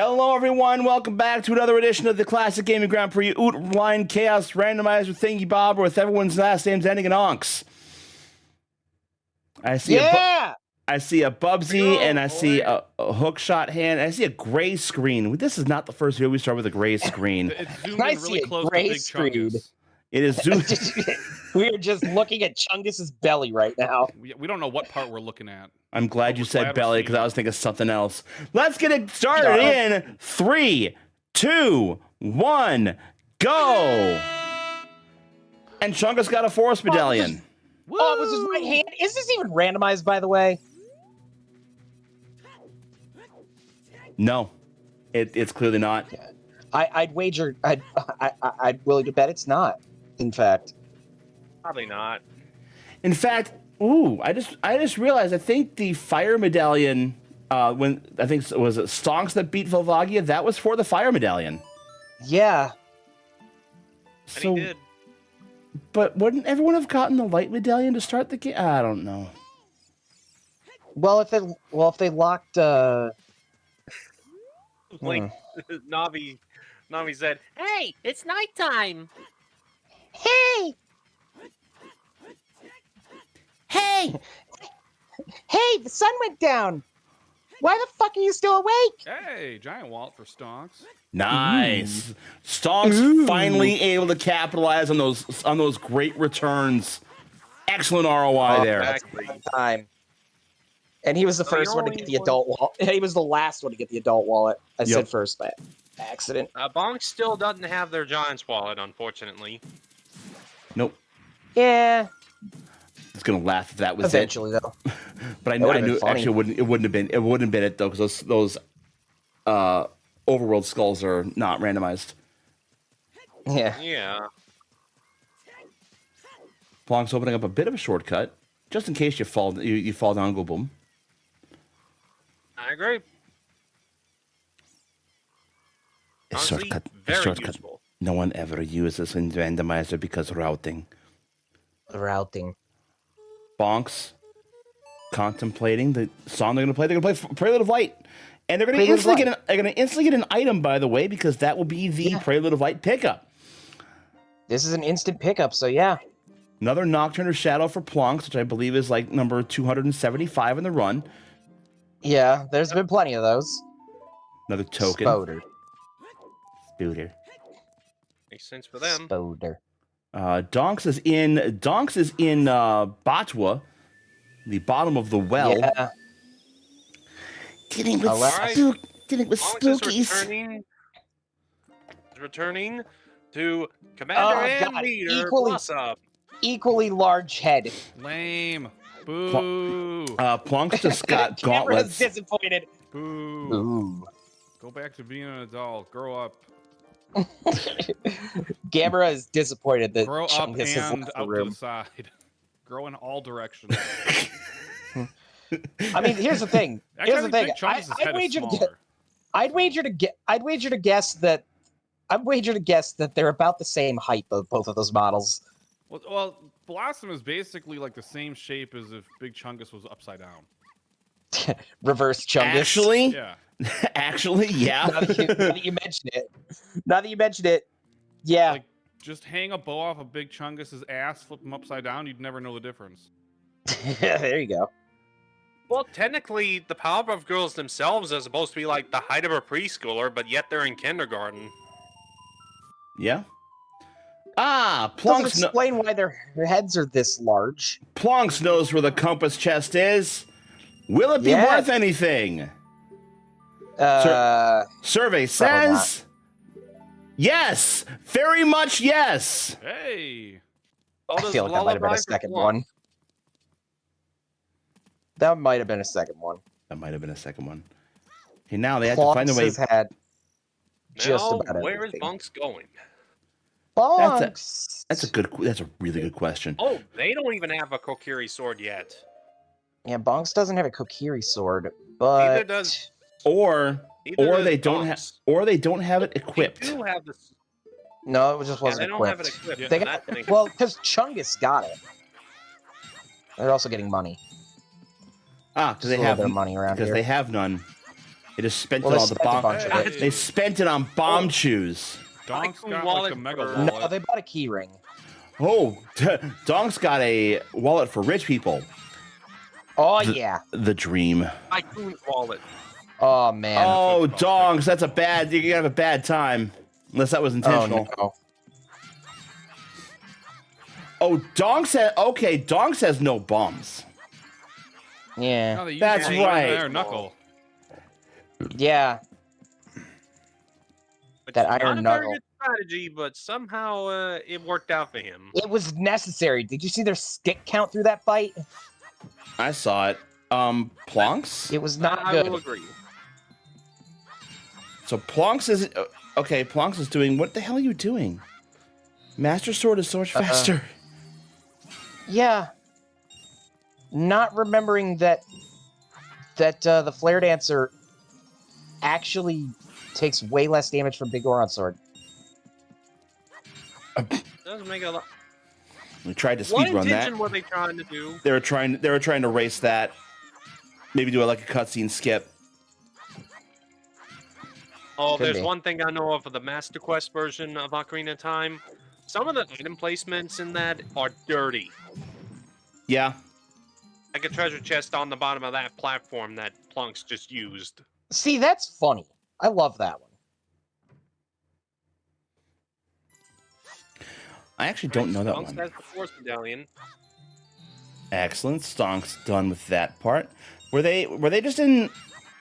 Hello, everyone. Welcome back to another edition of the Classic Gaming Grand Prix Outline Chaos Randomizer Thingy Bob, with everyone's last names ending in onks. I see a Bubsy, and I see a hook shot hand. I see a gray screen. This is not the first video we start with a gray screen. It's zoomed in really close to Big Chungus. It is zoomed. We're just looking at Chungus's belly right now. We don't know what part we're looking at. I'm glad you said belly, because I was thinking something else. Let's get it started in 3, 2, 1, go! And Chungus got a Force Medallion. Oh, it was his right hand. Is this even randomized, by the way? No, it's clearly not. I'd wager. I'd willing to bet it's not. In fact, probably not. In fact, ooh, I just realized. I think the Fire Medallion, when I think was it Stonks that beat Volvagia, that was for the Fire Medallion. Yeah. So, he did. But wouldn't everyone have gotten the Light Medallion to start the game? I don't know. Well, if they locked. Like Navi said, "Hey, it's nighttime." Hey! Hey! Hey, the sun went down. Why the fuck are you still awake? Hey, giant wallet for Stonks. Nice. Stonks finally able to capitalize on those great returns. Excellent ROI there. Exactly. Time. And he was the first one to get the adult wallet. He was the last one to get the adult wallet. I said first by accident. Bonk still doesn't have their Giant's wallet, unfortunately. Nope. Yeah. I was gonna laugh if that was eventually, though. But I knew actually it wouldn't have been it though, because those overworld skulls are not randomized. Yeah. Yeah. Plonk's opening up a bit of a shortcut, just in case you fall down and go boom. I agree. Honestly, very useful. No one ever uses in randomizer because routing. Routing. Bonks contemplating the song they're gonna play. They're gonna play Prelude of Light, and they're gonna instantly get an item, by the way, because that will be the Prelude of Light pickup. This is an instant pickup, so yeah. Another Nocturne or Shadow for Plonks, which I believe is like number 275 in the run. Yeah, there's been plenty of those. Another token. Spooder. Makes sense for them. Spooder. Donks is in Batwa, the bottom of the well. Yeah. Getting with spookies. Returning to Commander and Leader. Equally large head. Lame. Boo. Plonks just got gauntlets. Disappointed. Boo. Ooh. Go back to being an adult. Grow up. Gamera is disappointed that Grow up Chungus has and left the out to room. the side. Grow in all directions. I mean, here's the thing. I'd wager to guess that they're about the same height, both of those models. Well, Blossom is basically like the same shape as if Big Chungus was upside down. Reverse Chungus. Actually, yeah. Now that you mention it, yeah. Like, just hang a bow off of Big Chungus's ass, flip him upside down, you'd never know the difference. There you go. Well, technically, the Powerpuff Girls themselves are supposed to be like the height of a preschooler, but yet they're in kindergarten. Yeah. Plonks explain why their heads are this large. Plonks knows where the compass chest is. Will it be worth anything? Survey says yes, very much yes. Hey. I feel like that might have been a second one. That might have been a second one. Okay, now they have to find a way. Where is Bunks going? Bunks. That's a really good question. Oh, they don't even have a Kokiri sword yet. Yeah, Bonks doesn't have a Kokiri sword, but neither does they don't have it equipped. They do have this. No, it just wasn't equipped. They don't have it equipped. Well, because Chungus got it. They're also getting money. Because they have their money around here. Because they have none. They just spent Well, it they on all the spent a bomb. bunch of it. They spent it on bomb shoes. Donk's got like wallet the mega for- wallet. No, they bought a key ring. Oh, Donk's got a wallet for rich people. Oh, yeah. The dream. Tycoon's wallet. Oh, man. Oh, That's what Donks, that's a bad. You have a bad time, unless that was intentional. no. Oh, Donks has okay. Donks has no bums. Yeah. No, they use That's it on right. Iron Knuckle. Yeah. Which That is iron not a very knuckle. good strategy, but somehow it worked out for him. It was necessary. Did you see their stick count through that fight? I saw it. Plonks. It was not I good. will agree. So Plonks is okay. Plonks is doing. What the hell are you doing? Master Sword is so much faster. Yeah. Not remembering that the Flare Dancer actually takes way less damage from Big Goron Sword. Does make a lot. We tried to What speedrun that. intention were they trying to do? They were trying to race that. Maybe do like a cutscene skip. Oh, Could there's be. one thing I know of for the Master Quest version of Ocarina of Time. Some of the item placements in that are dirty. Yeah. Like a treasure chest on the bottom of that platform that Plunks just used. See, that's funny. I love that one. I actually don't know that Plunks one. has the Force Medallion. Excellent. Stonk's done with that part. Were they just in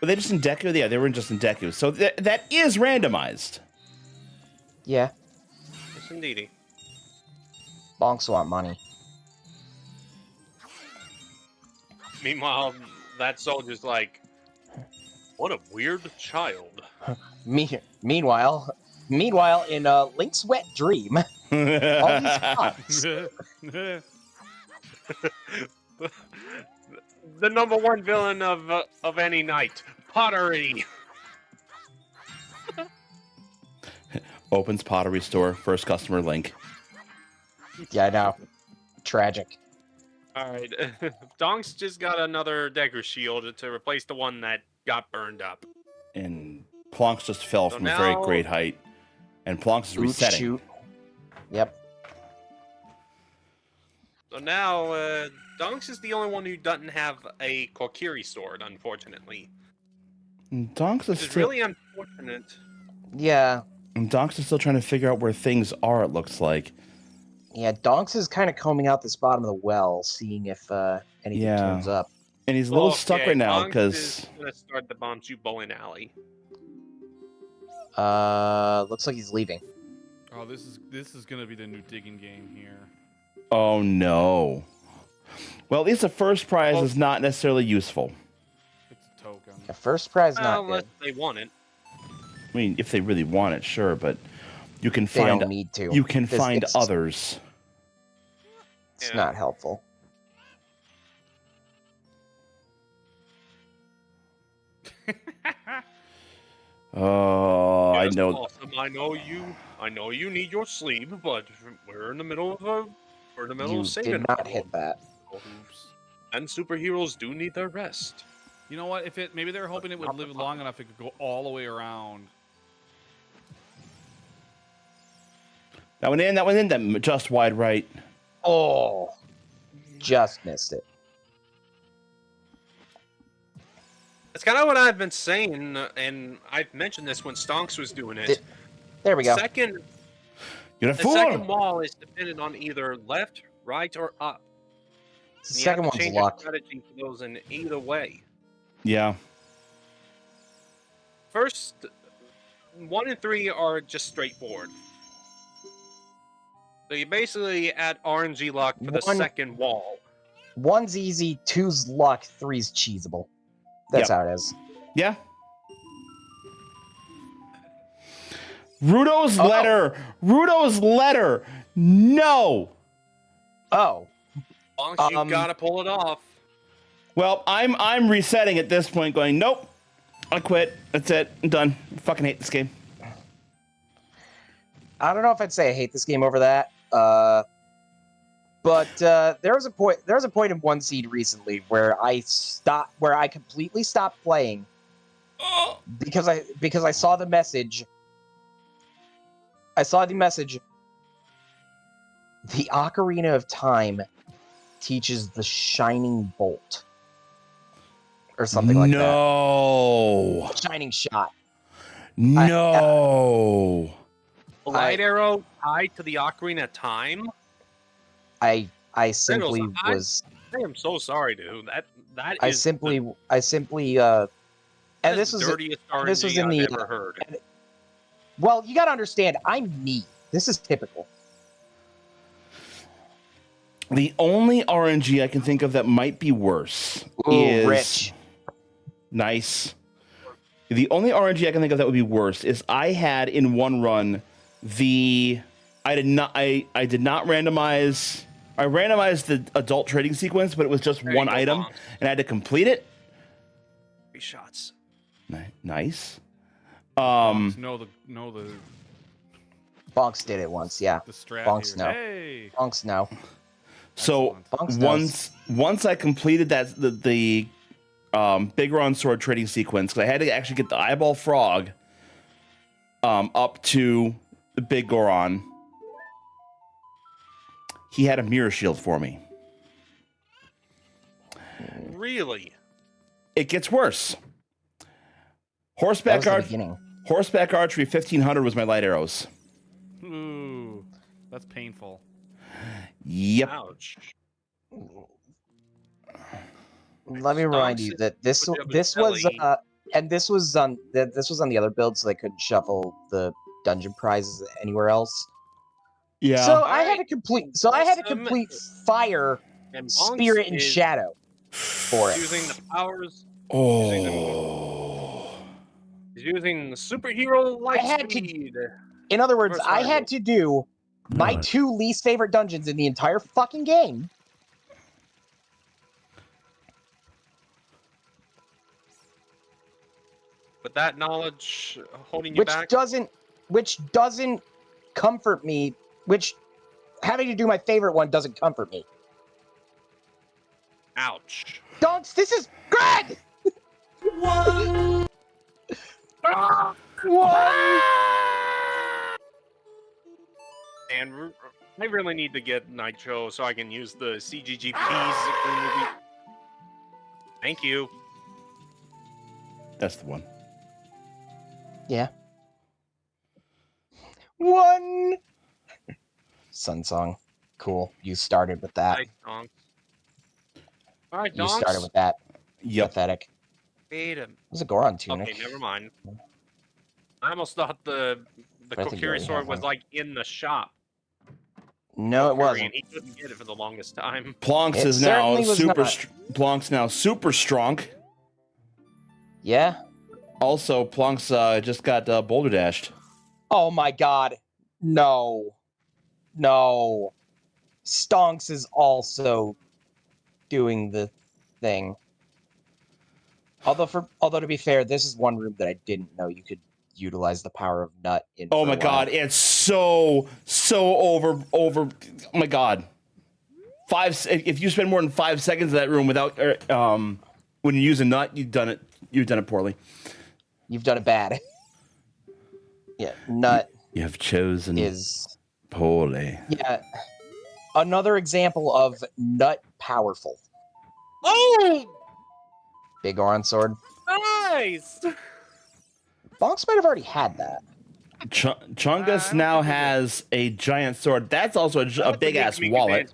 Deku? Yeah, they were just in Deku. So that is randomized. Yeah. Yes, indeedy. Bonks want money. Meanwhile, that soldier's like, what a weird child. Meanwhile, in Link's Wet Dream, all these cops. The number one villain of any night, pottery. Opens pottery store. First customer Link. Yeah, I know. Tragic. All right, Donk's just got another Dagger shield to replace the one that got burned up. And Plonks just fell So from a very now- great height. And Plonks is Oot resetting. shoot. Yep. So now, Donks is the only one who doesn't have a Kokiri sword, unfortunately. And Donks is Which is still, really unfortunate. Yeah. and Donks is still trying to figure out where things are. It looks like. Yeah, Donks is kind of combing out this bottom of the well, seeing if anything Yeah. turns up. And he's a little stuck Okay, right now Donks because is gonna start the Bombchu bowling alley. Looks like he's leaving. Oh, this is gonna be the new digging game here. oh no. Well, at least the first prize Well- is not necessarily useful. It's a token. The first prize not Unless good. they want it. I mean, if they really want it, sure, but you can They find don't need to. you can This- find it's- others. It's Yeah. not helpful. Oh, I Yes, know. Awesome. I know you need your sleep, but we're in the middle of You saving. did not hit that. Oops. And superheroes do need their rest. You know what? Maybe they were hoping it would live long enough it could go all the way around. That went in. That just wide right. Oh, just missed it. That's kind of what I've been saying, and I've mentioned this when Stonks was doing it. There we go. Second, You're a the fool. second wall is dependent on either left, right, or up. The And you second have to one's change your luck. strategy for those in either way. Yeah. First, 1 and 3 are just straightforward. So you basically add RNG luck for the One- second wall. One's easy, two's luck, three's cheesable. That's how it is. Yeah. Rudo's Oh. letter. Rudo's letter. No. Oh, As long as you Um, gotta pull it off. Well, I'm resetting at this point, going, nope. I quit. That's it. I'm done. I fucking hate this game. I don't know if I'd say I hate this game over that. But there was a point in One Seed recently where I completely stopped playing because I saw the message. I saw the message. The Ocarina of Time teaches the Shining Bolt. Or something like that. No. Shining Shot. No. A light arrow tied to the Ocarina of Time? I simply was. I am so sorry, dude. That I is simply. And this was the dirtiest this was RNG in the. I've ever heard. Well, you gotta understand, I'm me. This is typical. The only RNG I can think of that might be worse is Rich. Nice. The only RNG I can think of that would be worse is I had in one run I did not randomize. I randomized the adult trading sequence, but it was just one item, and I had to complete it. 3 shots. Nice. Know the Bonks did it once, yeah. the strat Bonks here. no. Hey. Bonks no. So Bonks once I completed that the Big Ron Sword trading sequence, because I had to actually get the eyeball frog up to the Big Goron. He had a mirror shield for me. Really? It gets worse. That was the beginning. Horseback archery 1500 was my light arrows. Ooh, that's painful. Yep. Ouch. Let me remind you that this was and this was on the other build, so they couldn't shuffle the dungeon prizes anywhere else. Yeah. So I had to complete. So I had to complete Fire, And Spirit, and Shadow for it. Using the powers. Oh. He's using the superhero light speed. In other words, First I rival. had to do my 2 least favorite dungeons in the entire fucking game. With that knowledge holding you back. Which doesn't comfort me. Which having to do my favorite one doesn't comfort me. Ouch. Dunks, this is Greg. One. And I really need to get Nitro so I can use the CGGPs. Thank you. That's the one. Yeah. 1. Sun Song. Cool. You started with that. All right, You started with that. Yep. Pathetic. Wait a It was a Goron tunic. Okay, never mind. I almost thought the I think you Kokiri already sword have was one. like in the shop. No, it Kokiri, wasn't. And he couldn't get it for the longest time. Plonks It is now certainly was super. not. Plonks now super strong. Yeah. Also, Plonks just got boulder dashed. Oh my god. No. No. Stonks is also doing the thing. Although to be fair, this is one room that I didn't know you could utilize the power of Nut in. Oh for my a while. god, it's so over. Oh my god. If you spend more than 5 seconds in that room without when you use a nut, you've done it poorly. You've done it bad. Yeah, Nut You have chosen is poorly. yeah. Another example of Nut powerful. Oh, Big Goron sword. nice! Bonks might have already had that. Chungus now has a giant sword. That's also a big ass wallet.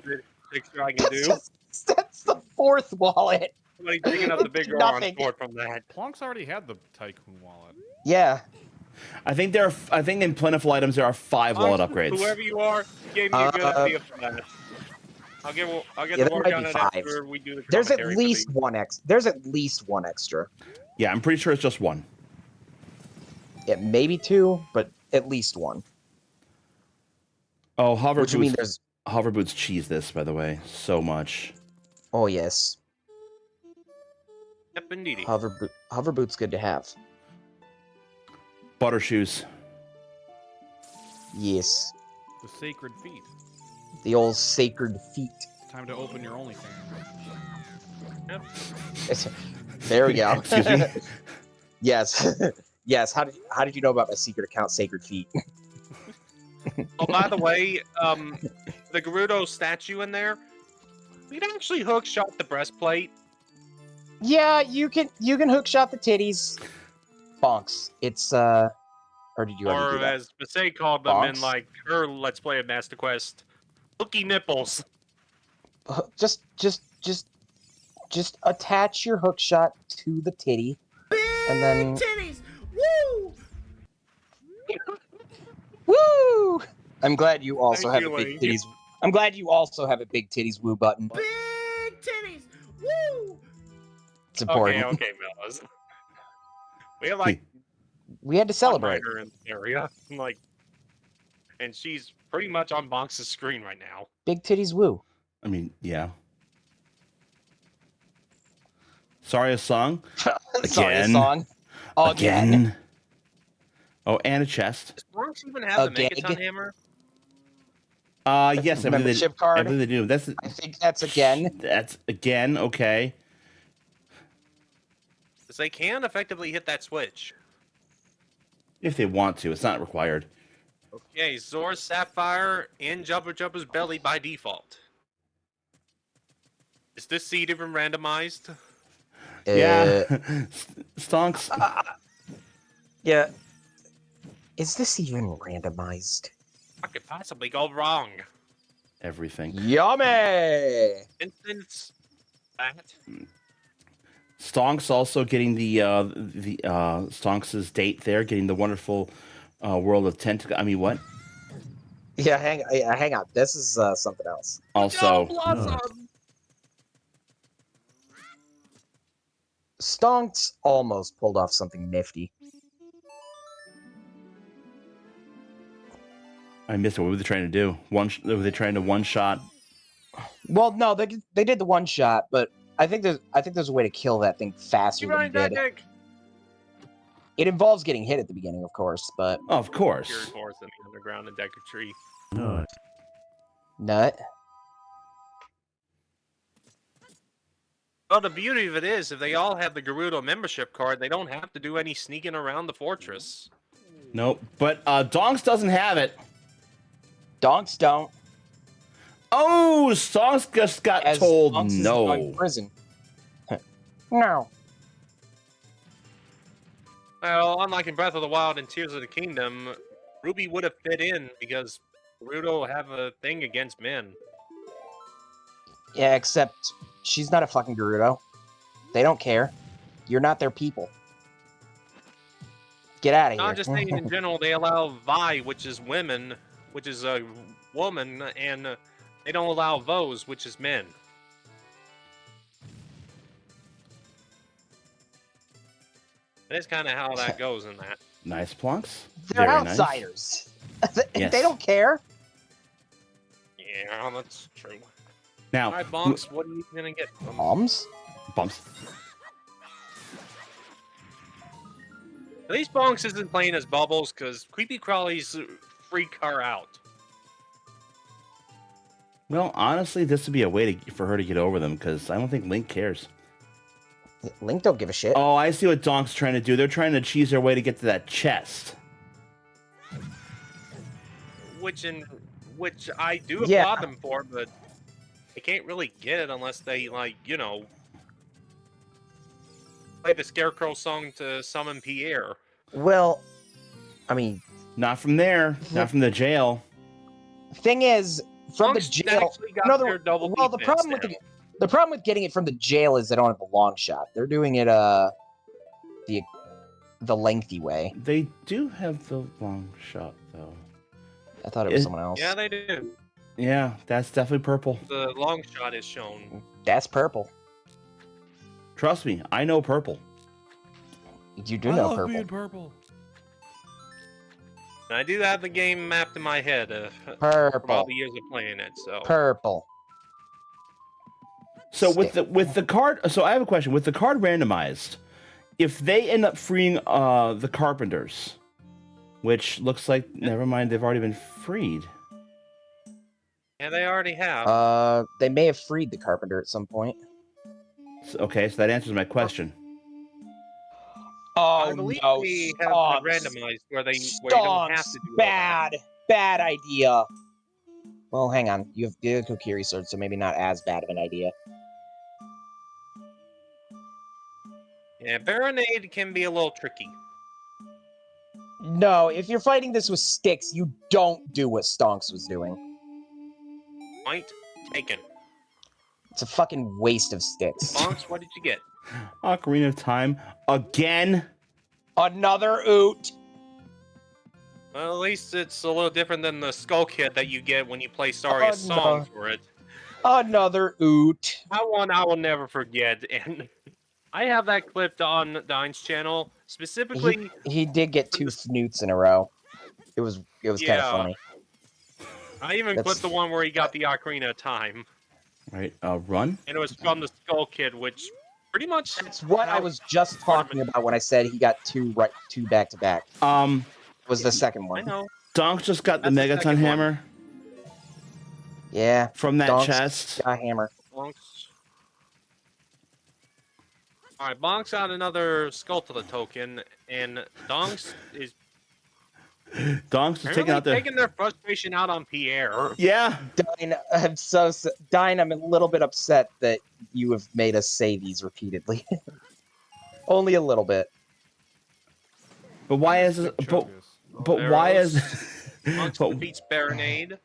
I can do. That's the 4th wallet. Somebody digging up the big Nothing. sword from that. Plonks already had the Tycoon wallet. Yeah. I think in plentiful items there are 5 wallet upgrades. Whoever you are, gave me a good idea for that. I'll get Yeah, the there work might on be it 5. after we do the There's at commentary for least the- one There's at least one extra. Yeah, I'm pretty sure it's just 1. Yeah, maybe 2, but at least 1. Oh, hover Which boots. I mean, there's. Hover boots cheese this, by the way, so much. Oh yes, Yep, indeedy. hover boots good to have. Butter shoes. Yes, The sacred feet. the old sacred feet. Time to open your OnlyFans. There we go. Excuse me. Yes. Yes. How did you know about my secret account, Sacred Feet? Oh, by the way, the Gerudo statue in there, we can actually hook shot the breastplate. Yeah, you can hook shot the titties. Bonks. It's or did you already Or do that? as Mistake called them in Bonks? like her Let's Play of Master Quest, hooky nipples. Just attach your hook shot to the titty, and then titties. Woo! woo! I'm glad you also Thank have you, a big Lane. titties. I'm glad you also have a big titties woo button. Big titties. Woo! It's important. Okay, fellas. We have like We had to one celebrate. writer in the area, like, and she's pretty much on Bonks' screen right now. Big titties woo. I mean, yeah. Sorry, a song. Sorry, a Again. song. Again. Oh, and a chest. Does Bonks even have the Gag? Megaton hammer? Yes, I believe Membership I card. believe they do. I think that's again. That's again. Okay. Because they can effectively hit that switch. If they want to, it's not required. Okay, Zora's Sapphire and Jumper Jumper's Belly by default. Is this seed even randomized? Yeah. Stonks. Yeah. Is this even randomized? What could possibly go wrong? Everything. Yummy! Instance that. Stonks also getting the Stonks' date there, getting the wonderful world of Tentacle. I mean, what? Yeah, hang on. This is something else. Also, Blossom! Stonks almost pulled off something nifty. I missed it. What were they trying to do? Were they trying to one shot? Well, no, they did the one shot, but I think there's a way to kill that thing faster than he did. It involves getting hit at the beginning, of course, but Oh, of course. Cured horse in the underground and Decker Tree. nut. Well, the beauty of it is, if they all have the Gerudo membership card, they don't have to do any sneaking around the fortress. Nope. But Donks doesn't have it. Donks don't. Oh, Stonks just got As told Donks is no. in prison. No. Well, unlike in Breath of the Wild and Tears of the Kingdom, Ruby would have fit in because Gerudo have a thing against men. Yeah, except she's not a fucking Gerudo. They don't care. You're not their people. Get out of here. Not just saying in general, they allow Vi, which is women, which is a woman, and they don't allow Vos, which is men. That's kind of how that goes in that. Nice plonks. They're Very nice. outsiders. Yes. They don't care. Yeah, that's true. Now, All right, Bonks, what are you gonna get? Moms? bumps. At least Bonks isn't playing as Bubbles, because Creepy Crawlies freak her out. Well, honestly, this would be a way for her to get over them, because I don't think Link cares. Link don't give a shit. Oh, I see what Donk's trying to do. They're trying to cheese their way to get to that chest. Which I do Yeah. applaud them for, but they can't really get it unless they, like, you know, play the Scarecrow song to summon Pierre. Well, I mean, Not from there. Not from the jail. thing is, from the Bonks jail. actually got No, their double well, the defense problem with now. the problem with getting it from the jail is they don't have the long shot. They're doing it the lengthy way. They do have the long shot, though. I thought it was Yeah. someone else. Yeah, they do. Yeah, that's definitely purple. The long shot is shown. That's purple. Trust me, I know purple. You do know purple. purple. And I do have the game mapped in my head from all Purple. the years of playing it, so... Purple. So with the card, so I have a question. With the card randomized, if they end up freeing the carpenters, which looks like never mind, they've already been freed. Yeah, they already have. They may have freed the carpenter at some point. Okay, so that answers my question. Oh I believe no, we have Stonks. randomized where you don't have Stonks. to do all that. Bad idea. Well, hang on. You have the Kokiri sword, so maybe not as bad of an idea. Yeah, Baronade can be a little tricky. No, if you're fighting this with sticks, you don't do what Stonks was doing. Point taken. It's a fucking waste of sticks. Bonks, what did you get? Ocarina of Time again. Another oot. Well, at least it's a little different than the Skull Kid that you get when you play Saria's song no. for it. Another oot. That one I will never forget, and I have that clipped on Dyne's channel. Specifically, He did get 2 snoots in a row. It was kind of Yeah. funny. I even That's- clipped the one where he got the Ocarina of Time, Right, run. and it was from the Skull Kid, which pretty much That's what I was just talking about when I said he got 2 back to back. Was the second I one. know. Donk just got the That's the Megaton second one. hammer Yeah. from that Donks chest. got a hammer. Bonks. Alright, Bonks got another Skulltula token, and Donks is Donk's just taking apparently out the. taking their frustration out on Pierre. Yeah. Dyne, I'm a little bit upset that you have made us say these repeatedly. Only a little bit. But why is it? But why is? Bonks but, defeats Baronade.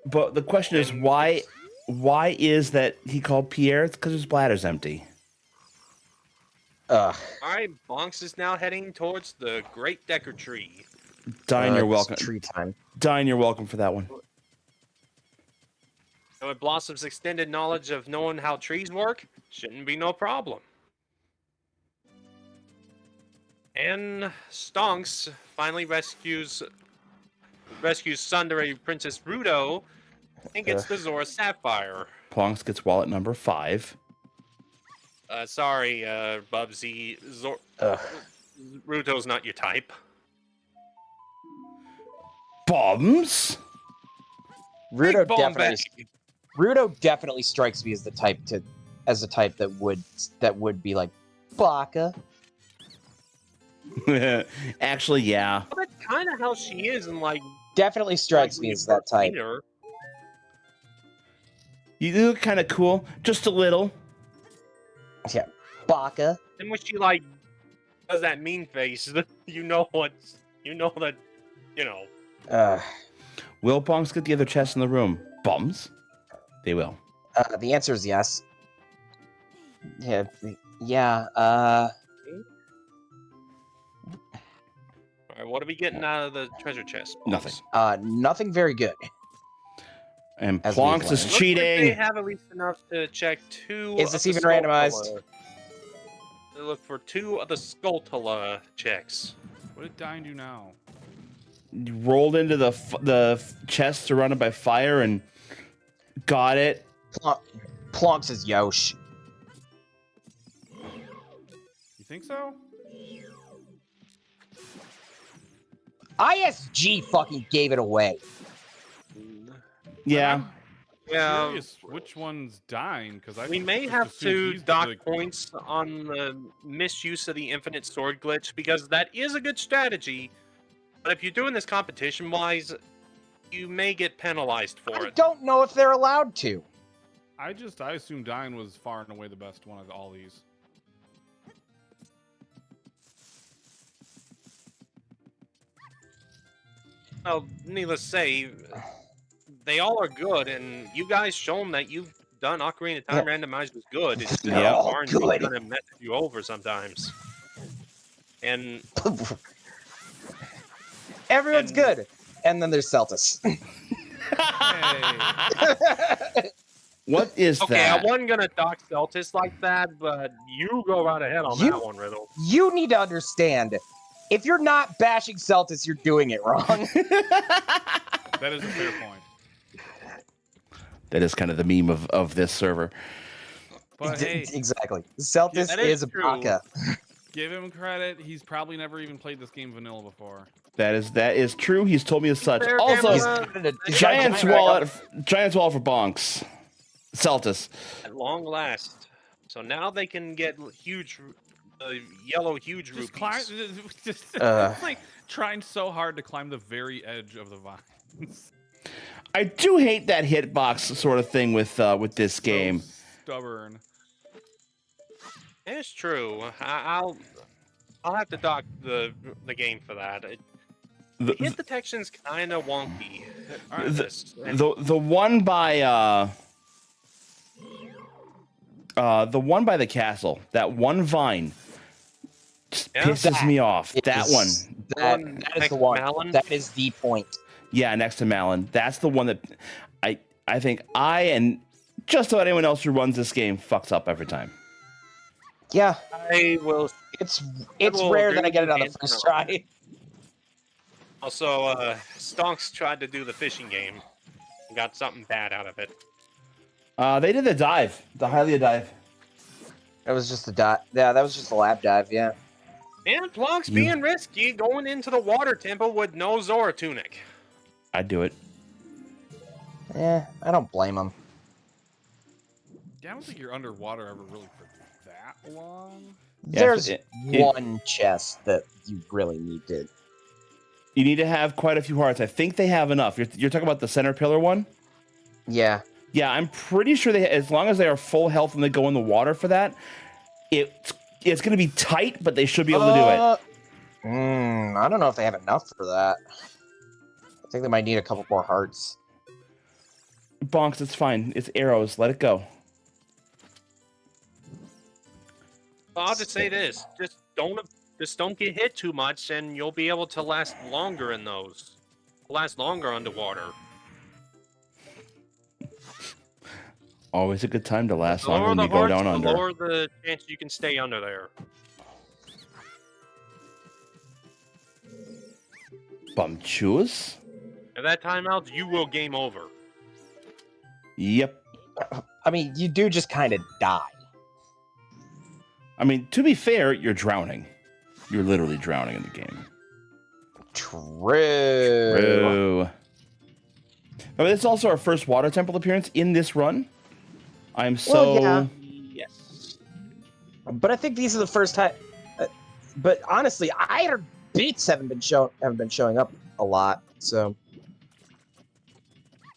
but the question is why? Why is that he called Pierre? It's because his bladder's empty. Ugh. Alright, Bonks is now heading towards the Great Decker Tree. Dyne, you're It's welcome. Tree time. Dyne, you're welcome for that one. And with Blossom's extended knowledge of knowing how trees work, shouldn't be no problem. And Stonks finally rescues Sundere Princess Rudo and gets the Zora Sapphire. Plonks gets wallet number 5. Sorry, Bubsy. Rudo's not your type. Bombs. Rudo Big bone definitely strikes me as the type that would be like Baka. Actually, yeah. Well, that's kind of how she is, and like Definitely strikes me as that type. Her. You look kind of cool, just a little. Yeah, Baka. And when she like does that mean face, you know that. Will Bonks get the other chest in the room? Bums? They will. The answer is yes. Yeah. Alright, what are we getting out of the treasure chest? Nothing. Nothing very good. And As Plonks we've is learned. cheating. They have at least enough to check 2. Is this of the even randomized? Skulltula. They look for 2 of the Skulltula checks. What did Dyne do now? Rolled into the chest surrounded by fire and got it. Plonks is Yosh. You think so? ISG fucking gave it away. Yeah. Yeah, Curious which one's Dyne, because I we may just have assumed to he's the dock big- points on the misuse of the infinite sword glitch, because that is a good strategy. But if you're doing this competition-wise, you may get penalized for I it. don't know if they're allowed to. I assumed Dyne was far and away the best one of all these. Well, needless to say, they all are good, and you guys show them that you've done Ocarina of Time Randomizer is good. It's just Yeah. RNG gonna mess you over sometimes. And Everyone's good. And then there's Celtas. Hey, What is okay, that? I wasn't gonna dock Celtis like that, but you go right ahead on You- that one, Riddle. You need to understand, if you're not bashing Celtis, you're doing it wrong. that is a fair point. That is kind of the meme of this server. But hey, Exactly. Celtis that is is a true. Baka. give him credit. He's probably never even played this game vanilla before. That is true. He's told me as such. Fair Also, He's Camera. got a Giant's giant wallet for Bonks. Celtis. At long last. So now they can get huge yellow huge Just rubies. climb. Just, Uh. it's like trying so hard to climb the very edge of the vines. I do hate that hitbox sort of thing with this game. So stubborn. It's true. I'll have to dock the game for that. The hit detection's kind of wonky. The one by the one by the castle, that one vine just pisses me off. That one. That is the one. Malin? That is the point. Yeah, next to Malin. That's the one that I think I and just about anyone else who runs this game fucks up every time. Yeah, I will. it's will rare agree that I get it with on the you, first Anthony. try. Also, Stonks tried to do the fishing game. Got something bad out of it. They did the dive, the Hylia dive. That was just a dot. Yeah, that was just a lab dive. Yeah. And Blancs being risky, going into the water temple with no Zora tunic. I'd do it. Yeah, I don't blame him. Yeah, I don't think you're underwater ever really for that long. Yeah, There's it- one chest that you really need to. You need to have quite a few hearts. I think they have enough. You're talking about the center pillar one? Yeah. Yeah, I'm pretty sure they, as long as they are full health and they go in the water for that, it's going to be tight, but they should be able to do it. I don't know if they have enough for that. I think they might need a couple more hearts. Bonks, it's fine. It's arrows. Let it go. I'll just say this: just don't get hit too much, and you'll be able to last longer in those. Last longer underwater. Always a good time to last Lower longer when the you go hearts, down the under. lower the chance you can stay under there. Bumptious? At that timeout, you will game over. Yep. I mean, you do just kind of die. I mean, to be fair, you're drowning. You're literally drowning in the game. True. I mean, it's also our first water temple appearance in this run. I'm so... Well, yeah. Yes. But I think these are the first time. But honestly, either beats haven't been showing up a lot. So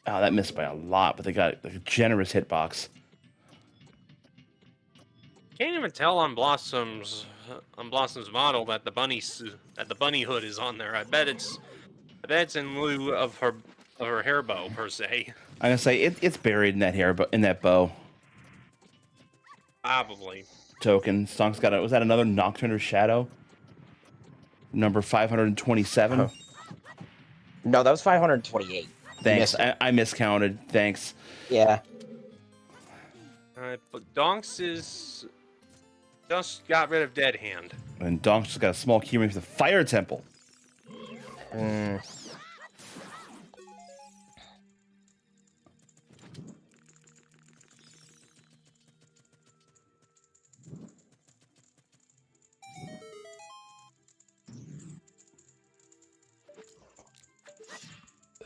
Oh, that missed by a lot, but they got a generous hitbox. Can't even tell on Blossom's model that the bunny hood is on there. I bet it's in lieu of her hair bow per se. I'm gonna say it's buried in that hair, in that bow. Probably. Token. Stonk's got was that another Nocturne of Shadow? Number 527. Oh. No, that was 528. Thanks. I miscounted. Thanks. Yeah. Alright, but Donks is just got rid of Dead Hand. And Donk's just got a small keyring for the Fire Temple.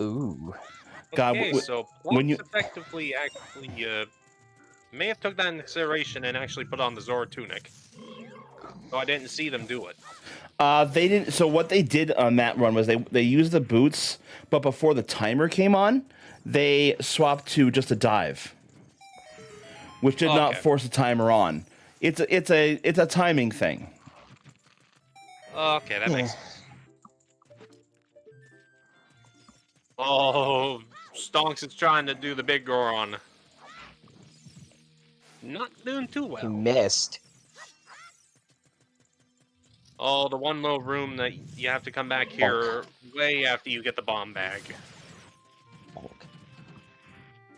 Ooh. God, Okay, so when you- effectively actually may have took that into consideration and actually put on the Zora tunic. So I didn't see them do it. They didn't. So what they did on that run was they used the boots, but before the timer came on, they swapped to just a dive, which did not force the timer on. It's a timing thing. Okay, that makes sense. Oh, Stonks is trying to do the big Goron. Not doing too He well. missed. Oh, the one little room that you have to come back here way after you get the bomb bag.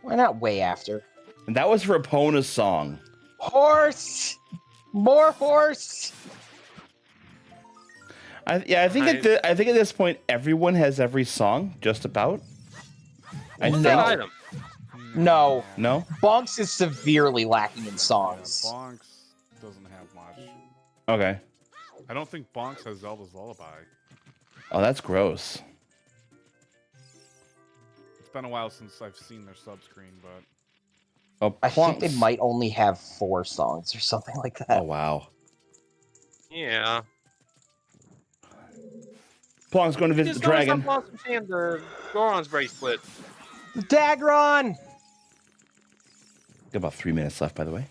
Why not way after? And that was for Epona's song. Horse! More horse! I think at this point everyone has every song just about. I What's think. that item? No. No. Bonks is severely lacking in songs. Bonks doesn't have much. Okay. I don't think Bonks has Zelda's Lullaby. Oh, that's gross. It's been a while since I've seen their sub-screen, but... Oh, I think they Plunks. might only have 4 songs or something like that. Oh wow. Yeah. Plong's going to visit Just the dragon. Blossom's hand, the Goron's bracelet. Dagron! Got about 3 minutes left, by the way.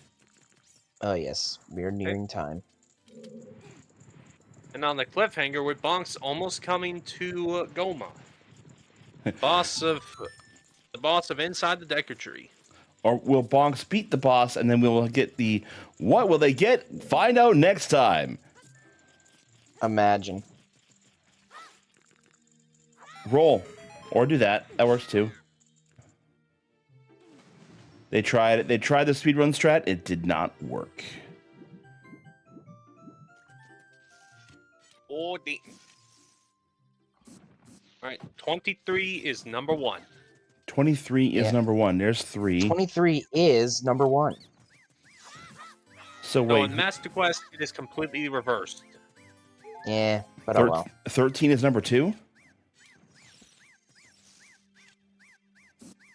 Oh, yes. We're nearing time. And on the cliffhanger, with Bonks almost coming to Goma. The boss of Inside the Decker Tree. Or will Bonks beat the boss, and then we'll get the... What will they get? Find out next time. Imagine. Roll. Or do that. That works, too. They tried it. They tried the speedrun strat. It did not work. All right, 23 is number 1. 23 is number 1. There's 3. 23 is number 1. So No, wait. in Master Quest, it is completely reversed. Yeah, but oh well. 13 is number 2?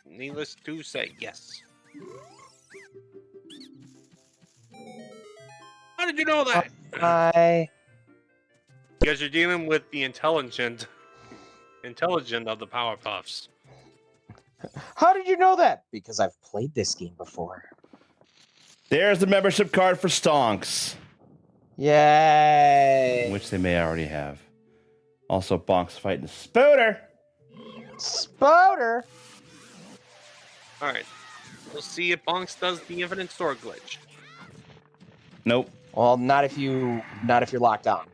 Needless to say, yes. How did you know that? Because you're dealing with the intelligent of the Powerpuffs. How did you know that? Because I've played this game before. There's the membership card for Stonks. Yay! Which they may already have. Also, Bonks fighting Spooter. Spooter! Alright. We'll see if Bonks does the infinite sword glitch. Nope. Well, not if you're locked on.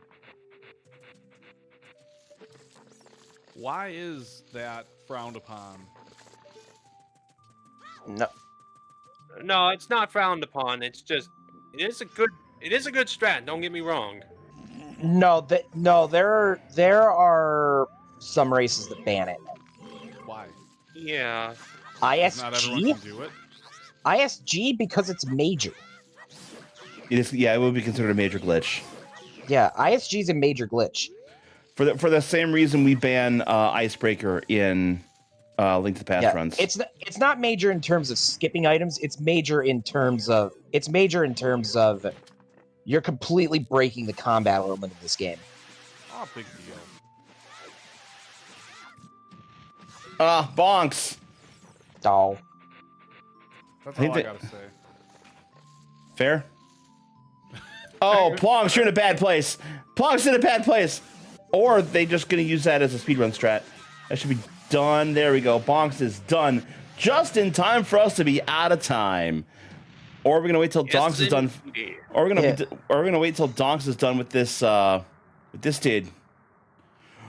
Why is that frowned upon? No. No, it's not frowned upon. It's just it is a good strat, don't get me wrong. No, there are some races that ban it. Why? Yeah. Not everyone ISG? can do it. ISG because it's major. It is, yeah, it would be considered a major glitch. Yeah, ISG is a major glitch. For the same reason we ban Icebreaker in Link to the Past runs. It's not major in terms of skipping items. It's major in terms of you're completely breaking the combat element of this game. Oh, big deal. Bonks. Oh. That's I think all I that- gotta say. Fair? Oh, Plonks, you're in a bad place. Plonks in a bad place. Or they just going to use that as a speedrun strat. That should be done. There we go. Bonks is done. Just in time for us to be out of time. Or we're going to wait till Donks is done. Or we're going to wait till Donks is done with this dude.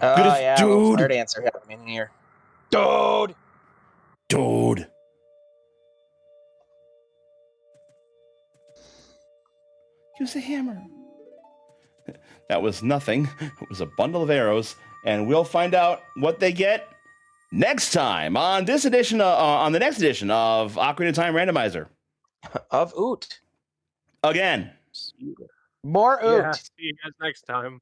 Oh, Goodest yeah. dude. Third answer happening here. Dude. Dude. Use a hammer. That was nothing. It was a bundle of arrows, and we'll find out what they get next time on this edition. On the next edition of Ocarina of Time Randomizer. Of Oot. Again. More Oot. Yeah, see you guys next time.